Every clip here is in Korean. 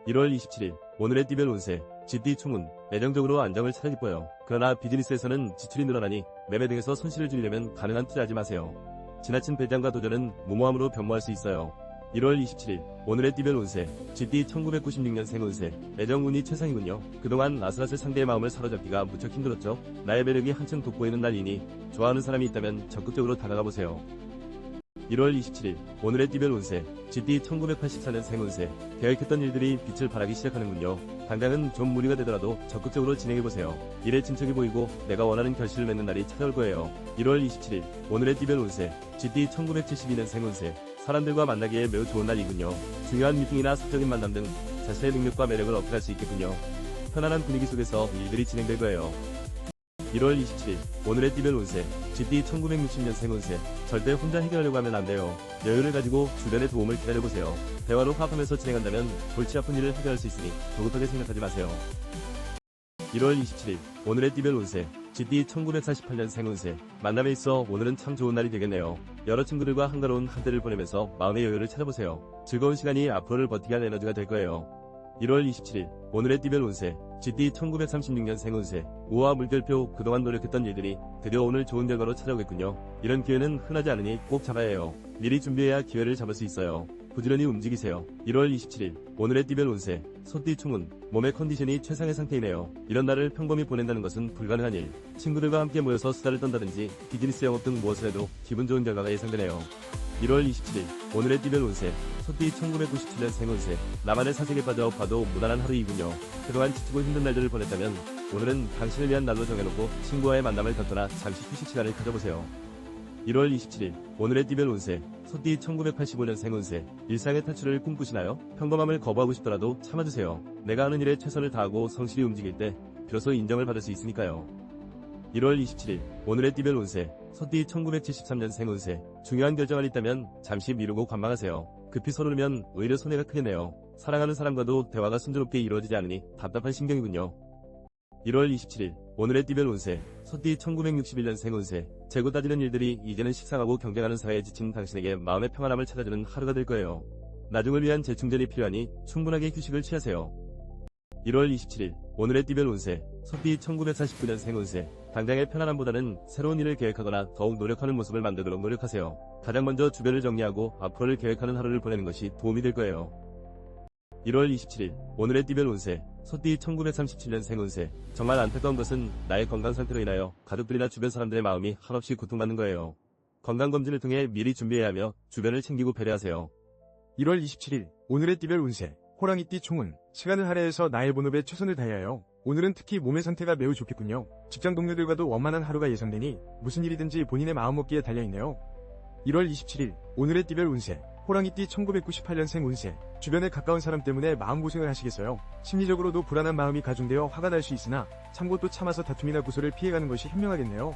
1월 27일 오늘의 띠별 운세 GT 총운 내정적으로 안정을 찾아 기뻐요. 그러나 비즈니스에서는 지출이 늘어나니 매매 등에서 손실을 줄이려면 가능한 투자하지 마세요. 지나친 배짱과 도전은 무모함으로 변모할 수 있어요. 1월 27일 오늘의 띠별 운세 GT 1996년생 운세 애정운이 최상이군요. 그동안 아슬아슬 상대의 마음을 사로잡기가 무척 힘들었죠. 나의 매력이 한층 돋보이는 날이니 좋아하는 사람이 있다면 적극적으로 다가가보세요. 1월 27일 오늘의 띠별 운세 GT 1984년생 운세 계획했던 일들이 빛을 발하기 시작하는군요. 당장은 좀 무리가 되더라도 적극적으로 진행해보세요. 일에 진척이 보이고 내가 원하는 결실을 맺는 날이 찾아올 거예요. 1월 27일 오늘의 띠별 운세 GT 1972년생 운세 사람들과 만나기에 매우 좋은 날이군요. 중요한 미팅이나 사적인 만남 등 자신의 능력과 매력을 어필할 수 있겠군요. 편안한 분위기 속에서 일들이 진행될 거예요. 1월 27일 오늘의 띠별 운세 GT 1960년생 운세 절대 혼자 해결하려고 하면 안 돼요. 여유를 가지고 주변의 도움을 기다려보세요. 대화로 화합하면서 진행한다면 골치 아픈 일을 해결할 수 있으니 조급하게 생각하지 마세요. 1월 27일 오늘의 띠별 운세 GT 1948년생 운세 만남에 있어 오늘은 참 좋은 날이 되겠네요. 여러 친구들과 한가로운 한때를 보내면서 마음의 여유를 찾아보세요. 즐거운 시간이 앞으로를 버티게 할 에너지가 될 거예요. 1월 27일 오늘의 띠별 운세 GT 1936년생 운세 우아와 물결표 그동안 노력했던 일들이 드디어 오늘 좋은 결과로 찾아오겠군요. 이런 기회는 흔하지 않으니 꼭 잡아야 해요. 미리 준비해야 기회를 잡을 수 있어요. 부지런히 움직이세요. 1월 27일 오늘의 띠별 운세 소띠 총운 몸의 컨디션이 최상의 상태이네요. 이런 날을 평범히 보낸다는 것은 불가능한 일. 친구들과 함께 모여서 수다를 떤다든지 비즈니스 영업 등 무엇을 해도 기분 좋은 결과가 예상되네요. 1월 27일 오늘의 띠별 운세 소띠 1997년생 운세 나만의 사색에 빠져 봐도 무난한 하루이군요. 그동안 지치고 힘든 날들을 보냈다면 오늘은 당신을 위한 날로 정해놓고 친구와의 만남을 갖거나 잠시 휴식 시간을 가져보세요. 1월 27일 오늘의 띠별 운세 소띠 1985년생 운세 일상의 탈출을 꿈꾸시나요? 평범함을 거부하고 싶더라도 참아주세요. 내가 하는 일에 최선을 다하고 성실히 움직일 때 비로소 인정을 받을 수 있으니까요. 1월 27일 오늘의 띠별 운세 소띠 1973년생 운세 중요한 결정을 있다면 잠시 미루고 관망하세요. 급히 서두르면 오히려 손해가 크겠네요. 사랑하는 사람과도 대화가 순조롭게 이루어지지 않으니 답답한 신경이군요. 1월 27일 오늘의 띠별 운세 소띠 1961년생 운세 재고 따지는 일들이 이제는 식상하고 경쟁하는 사회에 지친 당신에게 마음의 평안함을 찾아주는 하루가 될 거예요. 나중을 위한 재충전이 필요하니 충분하게 휴식을 취하세요. 1월 27일 오늘의 띠별 운세 소띠 1949년생 운세 당장의 편안함보다는 새로운 일을 계획하거나 더욱 노력하는 모습을 만들도록 노력하세요. 가장 먼저 주변을 정리하고 앞으로를 계획하는 하루를 보내는 것이 도움이 될 거예요. 1월 27일 오늘의 띠별 운세 소띠 1937년생 운세 정말 안타까운 것은 나의 건강 상태로 인하여 가족들이나 주변 사람들의 마음이 한없이 고통받는 거예요. 건강검진을 통해 미리 준비해야 하며 주변을 챙기고 배려하세요. 1월 27일 오늘의 띠별 운세 호랑이띠 총운 시간을 할애해서 나의 본업에 최선을 다해야 해요. 오늘은 특히 몸의 상태가 매우 좋겠군요. 직장 동료들과도 원만한 하루가 예상되니 무슨 일이든지 본인의 마음먹기에 달려있네요. 1월 27일 오늘의 띠별 운세 호랑이띠 1998년생 운세 주변에 가까운 사람 때문에 마음고생을 하시겠어요. 심리적으로도 불안한 마음이 가중되어 화가 날 수 있으나 참고 또 참아서 다툼이나 구소를 피해가는 것이 현명하겠네요.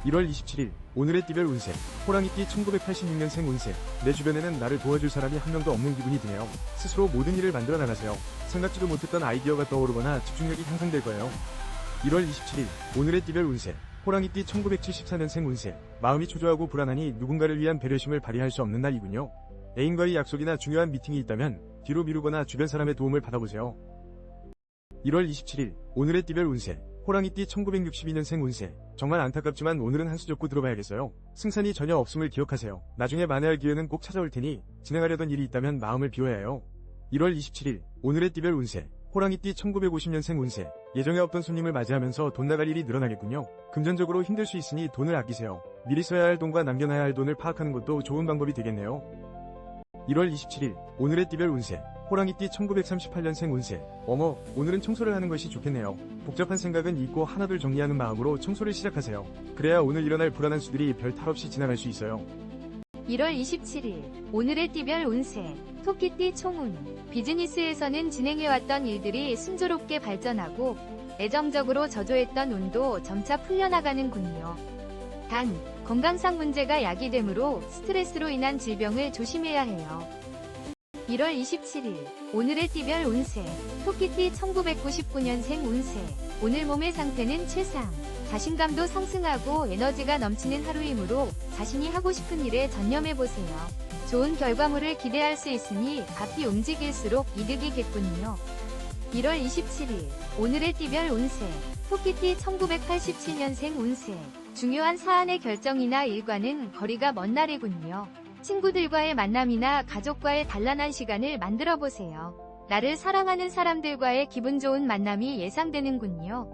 1월 27일 오늘의 띠별 운세 호랑이띠 1986년생 운세 내 주변에는 나를 도와줄 사람이 한 명도 없는 기분이 드네요. 스스로 모든 일을 만들어 나가세요. 생각지도 못했던 아이디어가 떠오르거나 집중력이 향상될 거예요. 1월 27일 오늘의 띠별 운세 호랑이띠 1974년생 운세 마음이 초조하고 불안하니 누군가를 위한 배려심을 발휘할 수 없는 날이군요. 애인과의 약속이나 중요한 미팅이 있다면 뒤로 미루거나 주변 사람의 도움을 받아보세요. 1월 27일 오늘의 띠별 운세 호랑이띠 1962년생 운세 정말 안타깝지만 오늘은 한 수 접고 들어봐야겠어요. 승산이 전혀 없음을 기억하세요. 나중에 만회할 기회는 꼭 찾아올 테니 진행하려던 일이 있다면 마음을 비워야 해요. 1월 27일 오늘의 띠별 운세 호랑이띠 1950년생 운세 예정에 없던 손님을 맞이하면서 돈 나갈 일이 늘어나겠군요. 금전적으로 힘들 수 있으니 돈을 아끼세요. 미리 써야 할 돈과 남겨놔야 할 돈을 파악하는 것도 좋은 방법이 되겠네요. 1월 27일 오늘의 띠별 운세 호랑이띠 1938년생 운세 어머 오늘은 청소를 하는 것이 좋겠네요. 복잡한 생각은 잊고 하나둘 정리하는 마음으로 청소를 시작하세요. 그래야 오늘 일어날 불안한 수들이 별 탈 없이 지나갈 수 있어요. 1월 27일 오늘의 띠별 운세 토끼띠 총운 비즈니스에서는 진행해왔던 일들이 순조롭게 발전하고 애정적으로 저조했던 운도 점차 풀려나가는군요. 단 건강상 문제가 야기되므로 스트레스로 인한 질병을 조심해야 해요. 1월 27일 오늘의 띠별 운세 토끼띠 1999년생 운세 오늘 몸의 상태는 최상 자신감도 상승하고 에너지가 넘치는 하루이므로 자신이 하고 싶은 일에 전념해보세요. 좋은 결과물을 기대할 수 있으니 바삐 움직일수록 이득이겠군요. 1월 27일 오늘의 띠별 운세 토끼띠 1987년생 운세 중요한 사안의 결정이나 일과는 거리가 먼 날이군요. 친구들과의 만남이나 가족과의 단란한 시간을 만들어 보세요. 나를 사랑하는 사람들과의 기분 좋은 만남이 예상되는군요.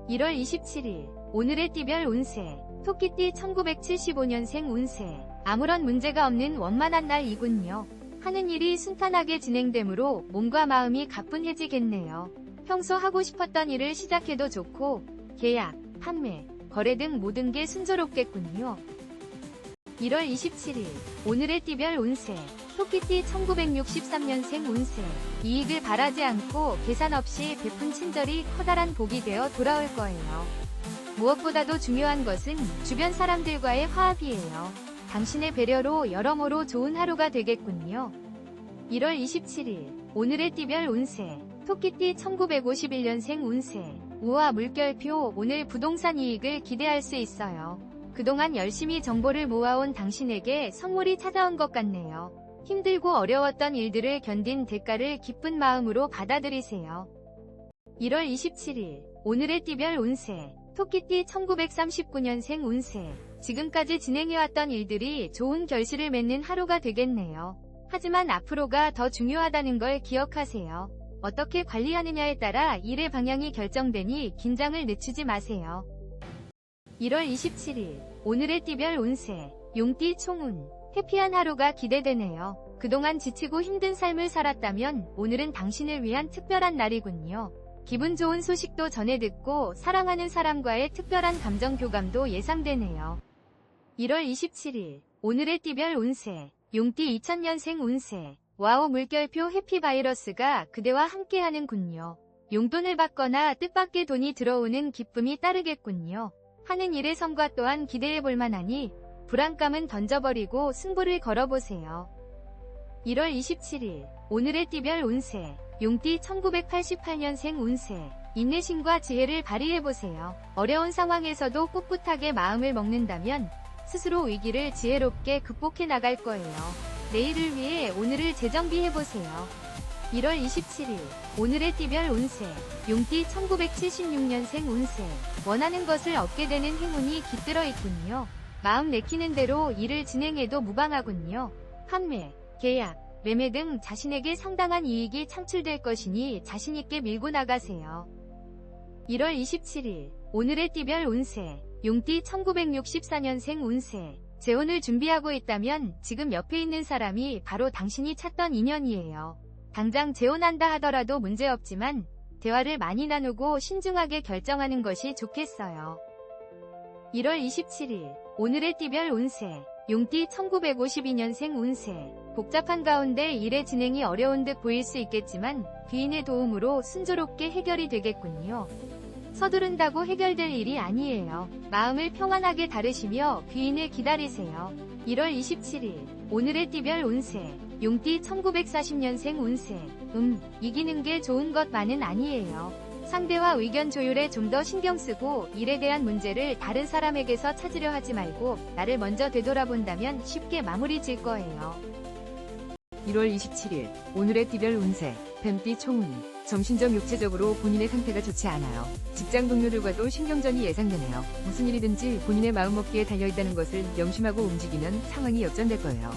1월 27일 오늘의 띠별 운세 토끼띠 1975년생 운세 아무런 문제가 없는 원만한 날이군요. 하는 일이 순탄하게 진행되므로 몸과 마음이 가뿐해지겠네요. 평소 하고 싶었던 일을 시작해도 좋고 계약, 판매, 거래 등 모든 게 순조롭겠군요. 1월 27일 오늘의 띠별 운세 토끼띠 1963년생 운세 이익을 바라지 않고 계산 없이 베푼 친절이 커다란 복이 되어 돌아올 거예요. 무엇보다도 중요한 것은 주변 사람들과의 화합이에요. 당신의 배려로 여러모로 좋은 하루가 되겠군요. 1월 27일 오늘의 띠별 운세 토끼띠 1951년생 운세 우와 물결표 오늘 부동산 이익을 기대할 수 있어요. 그동안 열심히 정보를 모아온 당신에게 선물이 찾아온 것 같네요. 힘들고 어려웠던 일들을 견딘 대가를 기쁜 마음으로 받아들이세요. 1월 27일 오늘의 띠별 운세 토끼띠 1939년생 운세 지금까지 진행해왔던 일들이 좋은 결실을 맺는 하루가 되겠네요. 하지만 앞으로가 더 중요하다는 걸 기억하세요. 어떻게 관리하느냐에 따라 일의 방향이 결정되니 긴장을 늦추지 마세요. 1월 27일 오늘의 띠별 운세 용띠 총운 해피한 하루가 기대되네요. 그동안 지치고 힘든 삶을 살았다면 오늘은 당신을 위한 특별한 날이군요. 기분 좋은 소식도 전해 듣고 사랑하는 사람과의 특별한 감정 교감도 예상되네요. 1월 27일 오늘의 띠별 운세 용띠 2000년생 운세 와우 물결표 해피바이러스가 그대와 함께하는군요. 용돈을 받거나 뜻밖의 돈이 들어오는 기쁨이 따르겠군요. 하는 일의 성과 또한 기대해 볼 만하니 불안감은 던져버리고 승부를 걸어보세요. 1월 27일 오늘의 띠별 운세 용띠 1988년생 운세 인내심과 지혜를 발휘해보세요. 어려운 상황에서도 꿋꿋하게 마음을 먹는다면 스스로 위기를 지혜롭게 극복해 나갈 거예요. 내일을 위해 오늘을 재정비해보세요. 1월 27일 오늘의 띠별 운세 용띠 1976년생 운세 원하는 것을 얻게 되는 행운이 깃들어 있군요. 마음 내키는 대로 일을 진행해도 무방하군요. 판매, 계약, 매매 등 자신에게 상당한 이익이 창출될 것이니 자신있게 밀고 나가세요. 1월 27일 오늘의 띠별 운세 용띠 1964년생 운세 재혼을 준비하고 있다면 지금 옆에 있는 사람이 바로 당신이 찾던 인연이에요. 당장 재혼한다 하더라도 문제없지만 대화를 많이 나누고 신중하게 결정하는 것이 좋겠어요. 1월 27일 오늘의 띠별 운세 용띠 1952년생 운세 복잡한 가운데 일의 진행이 어려운 듯 보일 수 있겠지만 귀인의 도움으로 순조롭게 해결이 되겠군요. 서두른다고 해결될 일이 아니에요. 마음을 평안하게 다루시며 귀인을 기다리세요. 1월 27일 오늘의 띠별 운세 용띠 1940년생 운세 이기는 게 좋은 것만은 아니에요. 상대와 의견 조율에 좀 더 신경쓰고 일에 대한 문제를 다른 사람에게서 찾으려 하지 말고 나를 먼저 되돌아본다면 쉽게 마무리 질 거예요. 1월 27일 오늘의 띠별 운세 뱀띠 총운 정신적 육체적으로 본인의 상태가 좋지 않아요. 직장 동료들과도 신경전이 예상되네요. 무슨 일이든지 본인의 마음먹기에 달려있다는 것을 명심하고 움직이면 상황이 역전될 거예요.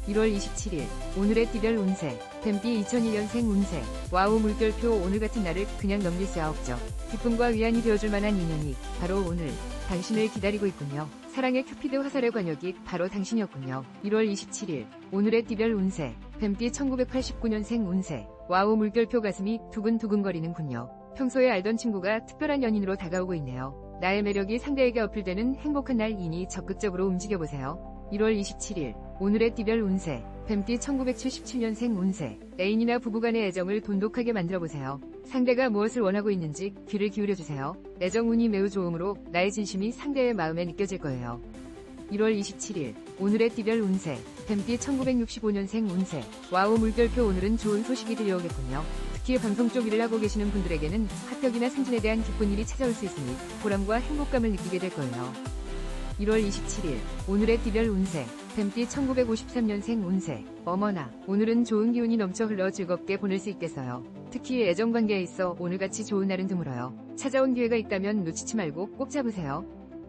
1월 27일 오늘의 띠별 운세 뱀띠 2001년생 운세 와우 물결표 오늘 같은 날을 그냥 넘길 수 없죠. 기쁨과 위안이 되어줄 만한 인연이 바로 오늘 당신을 기다리고 있군요. 사랑의 큐피드 화살의 관역이 바로 당신이었군요. 1월 27일 오늘의 띠별 운세 뱀띠 1989년생 운세 와우 물결표 가슴이 두근두근거리는군요. 평소에 알던 친구가 특별한 연인으로 다가오고 있네요. 나의 매력이 상대에게 어필되는 행복한 날이니 적극적으로 움직여보세요. 1월 27일 오늘의 띠별 운세 뱀띠 1977년생 운세 애인이나 부부간의 애정을 돈독하게 만들어보세요. 상대가 무엇을 원하고 있는지 귀를 기울여주세요. 애정운이 매우 좋으므로 나의 진심이 상대의 마음에 느껴질 거예요. 1월 27일 오늘의 띠별 운세 뱀띠 1965년생 운세 와우 물결표 오늘은 좋은 소식이 들려오겠군요. 특히 방송 쪽 일을 하고 계시는 분들에게는 합격이나 승진에 대한 기쁜 일이 찾아올 수 있으니 보람과 행복감을 느끼게 될 거예요. 1월 27일 오늘의 띠별 운세 뱀띠 1953년생 운세. 어머나, 오늘은 좋은 기운이 넘쳐 흘러 즐겁게 보낼 수 있겠어요. 특히 애정관계에 있어 오늘같이 좋은 날은 드물어요. 찾아온 기회가 있다면 놓치지 말고 꼭 잡으세요.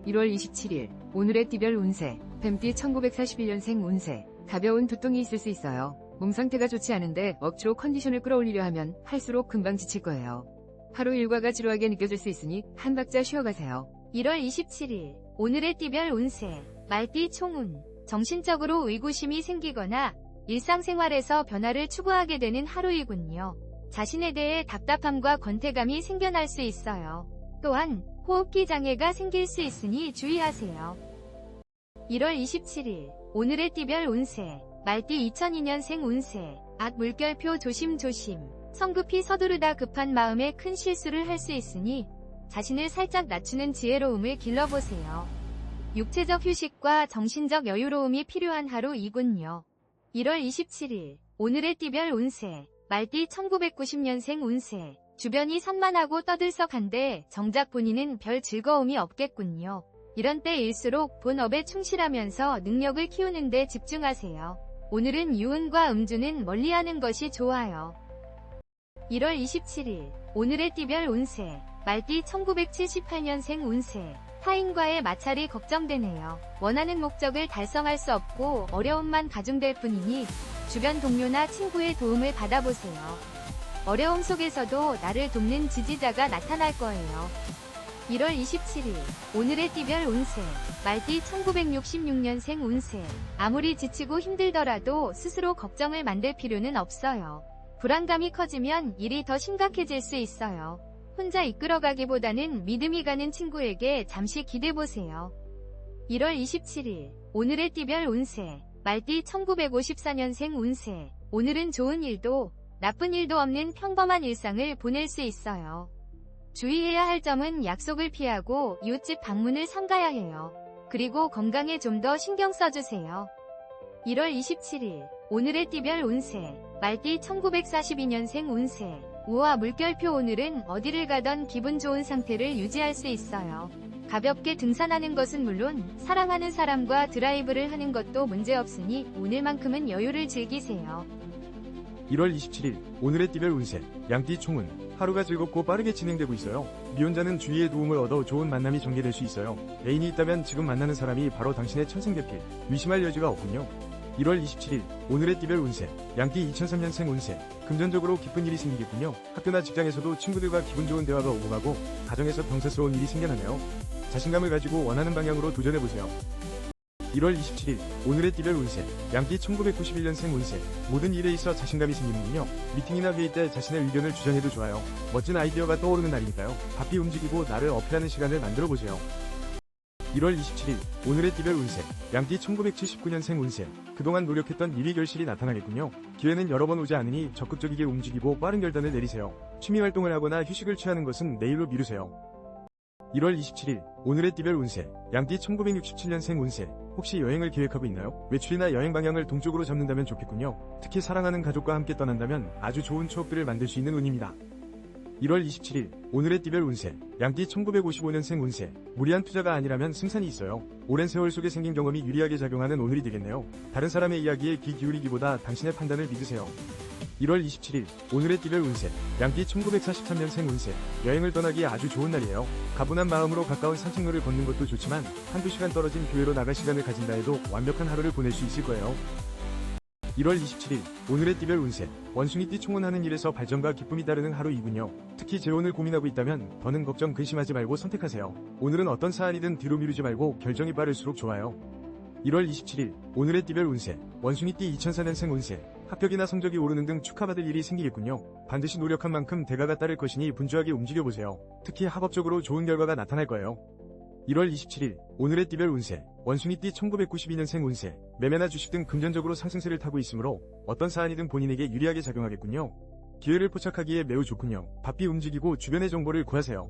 1월 27일, 오늘의 띠별 운세. 뱀띠 1941년생 운세. 가벼운 두통이 있을 수 있어요. 몸 상태가 좋지 않은데 억지로 컨디션을 끌어올리려 하면 할수록 금방 지칠 거예요. 하루 일과가 지루하게 느껴질 수 있으니 한 박자 쉬어가세요. 1월 27일, 오늘의 띠별 운세. 말띠 총운. 정신적으로 의구심이 생기거나 일상생활에서 변화를 추구하게 되는 하루이군요. 자신에 대해 답답함과 권태감이 생겨날 수 있어요. 또한 호흡기 장애가 생길 수 있으니 주의하세요. 1월 27일, 오늘의 띠별 운세. 말띠 2002년생 운세. 물결표 조심조심. 성급히 서두르다 급한 마음에 큰 실수를 할 수 있으니 자신을 살짝 낮추는 지혜로움을 길러보세요. 육체적 휴식과 정신적 여유로움이 필요한 하루이군요. 1월 27일, 오늘의 띠별 운세. 말띠 1990년생 운세. 주변이 산만하고 떠들썩한데 정작 본인은 별 즐거움이 없겠군요. 이런 때일수록 본업에 충실하면서 능력을 키우는 데 집중하세요. 오늘은 유흥과 음주는 멀리하는 것이 좋아요. 1월 27일, 오늘의 띠별 운세. 말띠 1978년생 운세. 타인과의 마찰이 걱정되네요. 원하는 목적을 달성할 수 없고 어려움만 가중될 뿐이니 주변 동료나 친구의 도움을 받아보세요. 어려움 속에서도 나를 돕는 지지자가 나타날 거예요. 1월 27일, 오늘의 띠별 운세. 말띠 1966년생 운세. 아무리 지치고 힘들더라도 스스로 걱정을 만들 필요는 없어요. 불안감이 커지면 일이 더 심각해질 수 있어요. 혼자 이끌어가기보다는 믿음이 가는 친구에게 잠시 기대보세요. 1월 27일, 오늘의 띠별 운세. 말띠 1954년생 운세. 오늘은 좋은 일도 나쁜 일도 없는 평범한 일상을 보낼 수 있어요. 주의해야 할 점은 약속을 피하고 이웃집 방문을 삼가야 해요. 그리고 건강에 좀 더 신경 써주세요. 1월 27일, 오늘의 띠별 운세. 말띠 1942년생 운세. 우와 물결표. 오늘은 어디를 가던 기분 좋은 상태를 유지할 수 있어요. 가볍게 등산하는 것은 물론 사랑하는 사람과 드라이브를 하는 것도 문제없으니 오늘만큼은 여유를 즐기세요. 1월 27일, 오늘의 띠별 운세. 양띠 총운. 하루가 즐겁고 빠르게 진행되고 있어요. 미혼자는 주위의 도움을 얻어 좋은 만남이 전개될 수 있어요. 애인이 있다면 지금 만나는 사람이 바로 당신의 천생대필. 의심할 여지가 없군요. 1월 27일, 오늘의 띠별 운세. 양띠 2003년생 운세. 금전적으로 기쁜 일이 생기겠군요. 학교나 직장에서도 친구들과 기분 좋은 대화가 오고 가고 가정에서 병사스러운 일이 생겨나네요. 자신감을 가지고 원하는 방향으로 도전해보세요. 1월 27일, 오늘의 띠별 운세. 양띠 1991년생 운세. 모든 일에 있어 자신감이 생기는군요. 미팅이나 회의 때 자신의 의견을 주장해도 좋아요. 멋진 아이디어가 떠오르는 날이니까요. 바삐 움직이고 나를 어필하는 시간을 만들어보세요. 1월 27일, 오늘의 띠별 운세. 양띠 1979년생 운세. 그동안 노력했던 일이 결실이 나타나겠군요. 기회는 여러 번 오지 않으니 적극적이게 움직이고 빠른 결단을 내리세요. 취미활동을 하거나 휴식을 취하는 것은 내일로 미루세요. 1월 27일, 오늘의 띠별 운세. 양띠 1967년생 운세. 혹시 여행을 계획하고 있나요? 외출이나 여행 방향을 동쪽으로 잡는다면 좋겠군요. 특히 사랑하는 가족과 함께 떠난다면 아주 좋은 추억들을 만들 수 있는 운입니다. 1월 27일, 오늘의 띠별 운세. 양띠 1955년생 운세. 무리한 투자가 아니라면 승산이 있어요. 오랜 세월 속에 생긴 경험이 유리하게 작용하는 오늘이 되겠네요. 다른 사람의 이야기에 귀 기울이기보다 당신의 판단을 믿으세요. 1월 27일, 오늘의 띠별 운세. 양띠 1943년생 운세. 여행을 떠나기에 아주 좋은 날이에요. 가분한 마음으로 가까운 산책로를 걷는 것도 좋지만 한두 시간 떨어진 교회로 나갈 시간을 가진다 해도 완벽한 하루를 보낼 수 있을 거예요. 1월 27일, 오늘의 띠별 운세. 원숭이띠 총운하는 일에서 발전과 기쁨이 따르는 하루이군요. 특히 재혼을 고민하고 있다면 더는 걱정 근심하지 말고 선택하세요. 오늘은 어떤 사안이든 뒤로 미루지 말고 결정이 빠를수록 좋아요. 1월 27일, 오늘의 띠별 운세. 원숭이띠 2004년생 운세. 합격이나 성적이 오르는 등 축하받을 일이 생기겠군요. 반드시 노력한 만큼 대가가 따를 것이니 분주하게 움직여보세요. 특히 학업적으로 좋은 결과가 나타날 거예요. 1월 27일, 오늘의 띠별 운세. 원숭이띠 1992년생 운세. 매매나 주식 등 금전적으로 상승세를 타고 있으므로 어떤 사안이든 본인에게 유리하게 작용하겠군요. 기회를 포착하기에 매우 좋군요. 바삐 움직이고 주변의 정보를 구하세요.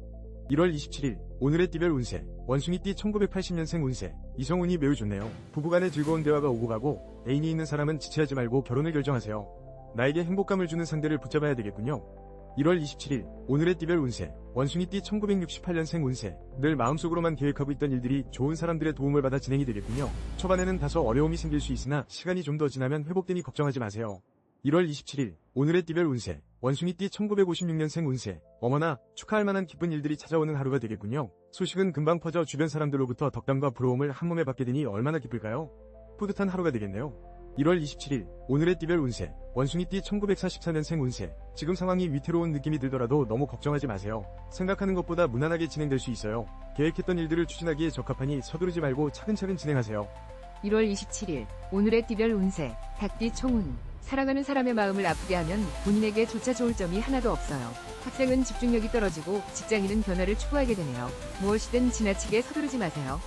1월 27일, 오늘의 띠별 운세. 원숭이띠 1980년생 운세. 이성운이 매우 좋네요. 부부간의 즐거운 대화가 오고 가고 애인이 있는 사람은 지체하지 말고 결혼을 결정하세요. 나에게 행복감을 주는 상대를 붙잡아야 되겠군요. 1월 27일 오늘의 띠별 운세 원숭이띠 1968년생 운세 늘 마음속으로만 계획하고 있던 일들이 좋은 사람들의 도움을 받아 진행이 되겠군요. 초반에는 다소 어려움이 생길 수 있으나 시간이 좀 더 지나면 회복되니 걱정하지 마세요. 1월 27일 오늘의 띠별 운세 원숭이띠 1956년생 운세 어머나 축하할 만한 기쁜 일들이 찾아오는 하루가 되겠군요. 소식은 금방 퍼져 주변 사람들로부터 덕담과 부러움을 한몸에 받게 되니 얼마나 기쁠까요? 뿌듯한 하루가 되겠네요. 1월 27일 오늘의 띠별 운세 원숭이띠 1944년생 운세 지금 상황이 위태로운 느낌이 들더라도 너무 걱정하지 마세요. 생각하는 것보다 무난하게 진행될 수 있어요. 계획했던 일들을 추진하기에 적합하니 서두르지 말고 차근차근 진행하세요. 1월 27일 오늘의 띠별 운세 닭띠 총운 사랑하는 사람의 마음을 아프게 하면 본인에게 조차 좋을 점이 하나도 없어요. 학생은 집중력이 떨어지고 직장인은 변화를 추구하게 되네요. 무엇이든 지나치게 서두르지 마세요.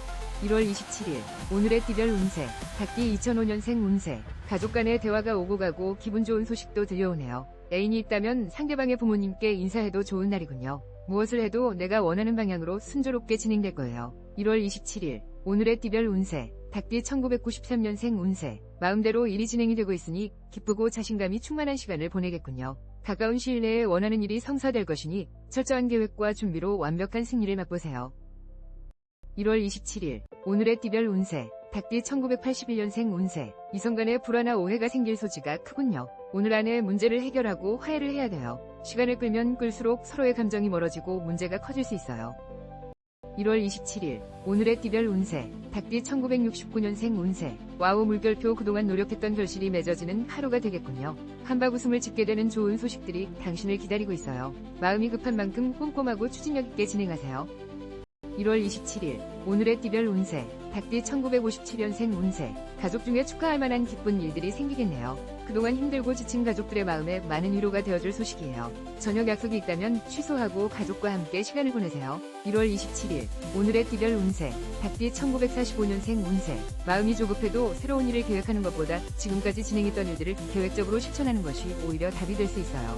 1월 27일 오늘의 띠별 운세 닭띠 2005년생 운세 가족 간의 대화가 오고 가고 기분 좋은 소식도 들려오네요. 애인이 있다면 상대방의 부모님께 인사해도 좋은 날이군요. 무엇을 해도 내가 원하는 방향으로 순조롭게 진행될 거예요. 1월 27일 오늘의 띠별 운세 닭띠 1993년생 운세 마음대로 일이 진행이 되고 있으니 기쁘고 자신감이 충만한 시간을 보내겠군요. 가까운 시일 내에 원하는 일이 성사될 것이니 철저한 계획과 준비로 완벽한 승리를 맛보세요. 1월 27일 오늘의 띠별 운세 닭띠 1981년생 운세 이성 간의 불화나 오해가 생길 소지가 크군요. 오늘 안에 문제를 해결하고 화해를 해야 돼요. 시간을 끌면 끌수록 서로의 감정이 멀어지고 문제가 커질 수 있어요. 1월 27일 오늘의 띠별 운세 닭띠 1969년생 운세 와우 물결표 그동안 노력했던 결실이 맺어지는 하루가 되겠군요. 한박 웃음을 짓게 되는 좋은 소식들이 당신을 기다리고 있어요. 마음이 급한 만큼 꼼꼼하고 추진력 있게 진행하세요. 1월 27일 오늘의 띠별 운세 닭띠 1957년생 운세 가족 중에 축하할 만한 기쁜 일들이 생기겠네요. 그동안 힘들고 지친 가족들의 마음에 많은 위로가 되어줄 소식이에요. 저녁 약속이 있다면 취소하고 가족과 함께 시간을 보내세요. 1월 27일 오늘의 띠별 운세 닭띠 1945년생 운세 마음이 조급해도 새로운 일을 계획하는 것보다 지금까지 진행했던 일들을 계획적으로 실천하는 것이 오히려 답이 될 수 있어요.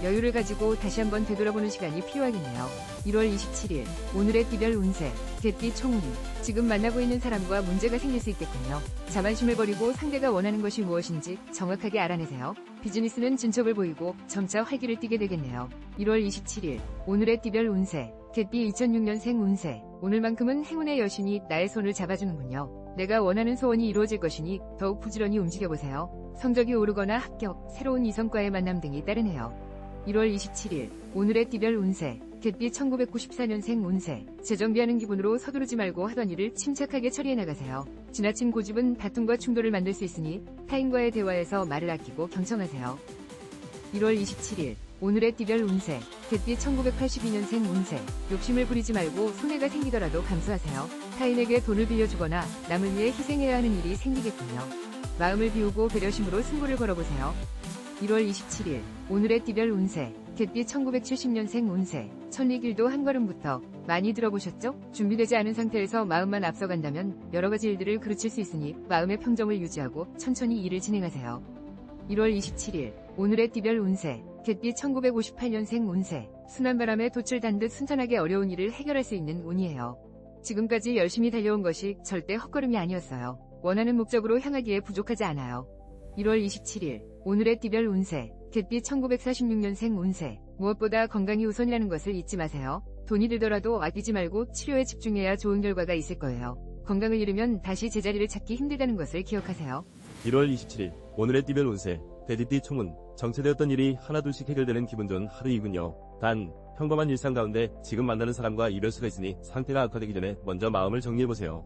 여유를 가지고 다시 한번 되돌아보는 시간이 필요하겠네요. 1월 27일 오늘의 띠별 운세 개띠 총운 지금 만나고 있는 사람과 문제가 생길 수 있겠군요. 자만심을 버리고 상대가 원하는 것이 무엇인지 정확하게 알아내세요. 비즈니스는 진척을 보이고 점차 활기를 띠게 되겠네요. 1월 27일 오늘의 띠별 운세 개띠 2006년생 운세 오늘만큼은 행운의 여신이 나의 손을 잡아주는군요. 내가 원하는 소원이 이루어질 것이니 더욱 부지런히 움직여보세요. 성적이 오르거나 합격, 새로운 이성과의 만남 등이 따르네요. 1월 27일 오늘의 띠별 운세 개띠 1994년생 운세 재정비하는 기분으로 서두르지 말고 하던 일을 침착하게 처리해 나가세요. 지나친 고집은 다툼과 충돌을 만들 수 있으니 타인과의 대화에서 말을 아끼고 경청하세요. 1월 27일 오늘의 띠별 운세 개띠 1982년생 운세 욕심을 부리지 말고 손해가 생기더라도 감수하세요. 타인에게 돈을 빌려주거나 남을 위해 희생해야 하는 일이 생기겠군요. 마음을 비우고 배려심으로 승부를 걸어보세요. 1월 27일 오늘의 띠별 운세 개띠 1970년생 운세 천리길도 한 걸음부터 많이 들어보셨죠? 준비되지 않은 상태에서 마음만 앞서간다면 여러가지 일들을 그르칠 수 있으니 마음의 평정을 유지하고 천천히 일을 진행하세요. 1월 27일 오늘의 띠별 운세 개띠 1958년생 운세 순한 바람에 돛을 단 듯 순탄하게 어려운 일을 해결할 수 있는 운이에요. 지금까지 열심히 달려온 것이 절대 헛걸음이 아니었어요. 원하는 목적으로 향하기에 부족하지 않아요. 1월 27일 오늘의 띠별 운세 개띠 1946년생 운세 무엇보다 건강이 우선이라는 것을 잊지 마세요. 돈이 들더라도 아끼지 말고 치료에 집중해야 좋은 결과가 있을 거예요. 건강을 잃으면 다시 제자리를 찾기 힘들다는 것을 기억하세요. 1월 27일 오늘의 띠별 운세 대디띠 총운 정체되었던 일이 하나둘씩 해결되는 기분 좋은 하루이군요. 단 평범한 일상 가운데 지금 만나는 사람과 이별수가 있으니 상태가 악화되기 전에 먼저 마음을 정리해보세요.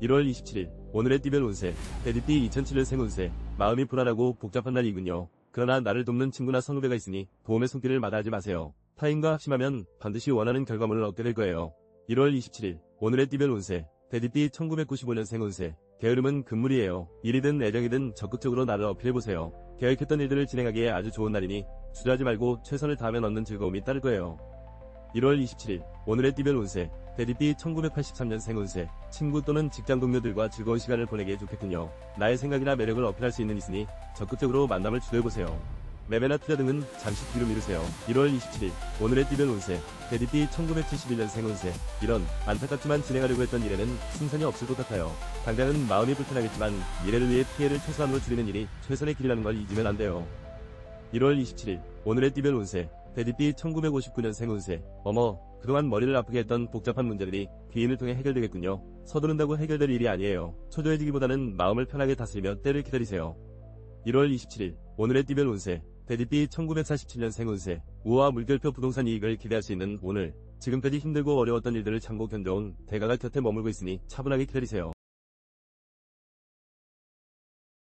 1월 27일 오늘의 띠별 운세 대디띠 2007년생 운세 마음이 불안하고 복잡한 날이군요. 그러나 나를 돕는 친구나 선후배가 있으니 도움의 손길을 마다하지 마세요. 타인과 합심하면 반드시 원하는 결과물을 얻게 될 거예요. 1월 27일 오늘의 띠별 운세 대디띠 1995년생 운세 게으름은 금물이에요. 일이든 애정이든 적극적으로 나를 어필해보세요. 계획했던 일들을 진행하기에 아주 좋은 날이니 주저하지 말고 최선을 다하면 얻는 즐거움이 따를 거예요. 1월 27일 오늘의 띠별 운세 대디띠 1983년생 운세 친구 또는 직장 동료들과 즐거운 시간을 보내기에 좋겠군요. 나의 생각이나 매력을 어필할 수 있는 있으니 적극적으로 만남을 주도해보세요. 매매나 투자 등은 잠시 뒤로 미루세요. 1월 27일 오늘의 띠별 운세 대디띠 1971년생 운세 이런 안타깝지만 진행하려고 했던 일에는 승산이 없을 것 같아요. 당장은 마음이 불편하겠지만 미래를 위해 피해를 최소한으로 줄이는 일이 최선의 길이라는 걸 잊으면 안 돼요. 1월 27일 오늘의 띠별 운세 돼지띠 1959년생 운세. 그동안 머리를 아프게 했던 복잡한 문제들이 귀인을 통해 해결되겠군요. 서두른다고 해결될 일이 아니에요. 초조해지기보다는 마음을 편하게 다스리며 때를 기다리세요. 1월 27일 오늘의 띠별 운세. 돼지띠 1947년생 운세. 우호와 물결표 부동산 이익을 기대할 수 있는 오늘. 지금까지 힘들고 어려웠던 일들을 참고 견뎌온 대가가 곁에 머물고 있으니 차분하게 기다리세요.